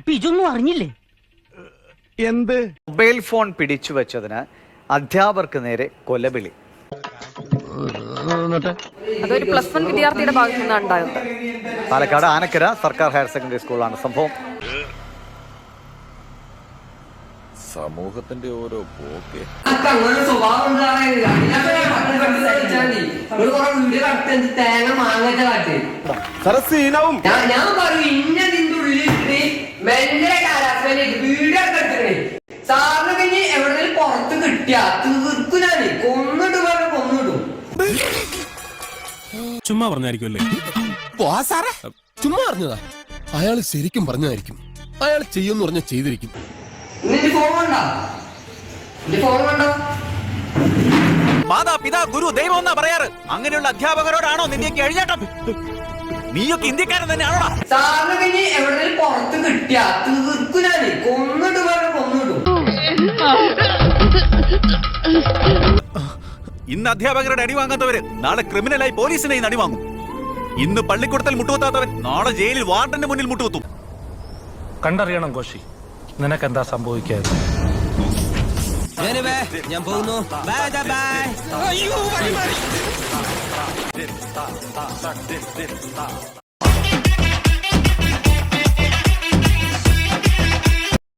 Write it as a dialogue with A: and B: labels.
A: അപ്പൊ ഇതൊന്നും അറിഞ്ഞില്ലേ?
B: എന്ത്?
C: മൊബൈൽ ഫോൺ പിടിച്ചു വെച്ചതിന് അധ്യാപകർക്ക് നേരെ കൊലവിളി.
D: അതൊരു +1 വിദ്യാർത്ഥിയുടെ ഭാഗത്തു നിന്നാണ് ഉണ്ടായത്.
C: പാലക്കാട് ആനക്കര സർക്കാർ ഹയർ സെക്കൻഡറി സ്കൂളാണ് സംഭവം.
E: സമൂഹത്തിന്റെ ഓരോ പോക്കെ.
F: ഞാൻ പറയും ഇന്നതിന്റെ ഉള്ളിലിട്ട് സാറിന് കഴിഞ്ഞ് എവിടെങ്കിലും പുറത്ത് കിട്ടിയ തീർക്കുനാണ് കൊന്നിട്ട് പറഞ്ഞ കൊന്നിടും.
G: ചുമ്മാ പറഞ്ഞായിരിക്കുമല്ലേ?
H: ചുമ്മാ പറഞ്ഞതാ. അയാൾ ശരിക്കും പറഞ്ഞതായിരിക്കും. അയാൾ ചെയ്യുമെന്ന് പറഞ്ഞ ചെയ്തിരിക്കും.
F: നിന്റെ ഫോൺ വേണ്ട, നിന്റെ ഫോൺ വേണ്ട.
I: മാതാപിതാ ഗുരു ദൈവം എന്നാ പറയാറ്. അങ്ങനെയുള്ള അധ്യാപകരോടാണോ നിന്റെയൊക്കെ എഴുന്നേറ്റം? നീയൊക്കെ ഇന്ത്യക്കാരൻ തന്നെയാണോടാ?
F: സാറിന് കഴിഞ്ഞ് എവിടെങ്കിലും പുറത്ത് കിട്ടിയ തീർക്കുനാണ് കൊന്നിട്ട് പറഞ്ഞ കൊന്നിടും.
I: ഇന്ന് അധ്യാപകരുടെ അടി വാങ്ങാത്തവര് നാളെ ക്രിമിനലായി പോലീസിനെ അടി വാങ്ങും. ഇന്ന് പള്ളിക്കൂടത്തിൽ മുട്ടുകുത്താത്തവൻ നാളെ ജയിലിൽ വാർഡന്റെ മുന്നിൽ മുട്ടുകുത്തും.
G: കണ്ടറിയണം കോശി, നിനക്കെന്താ സംഭവിക്കാതെ.
H: ഞാൻ പോകുന്നു. ബൈ.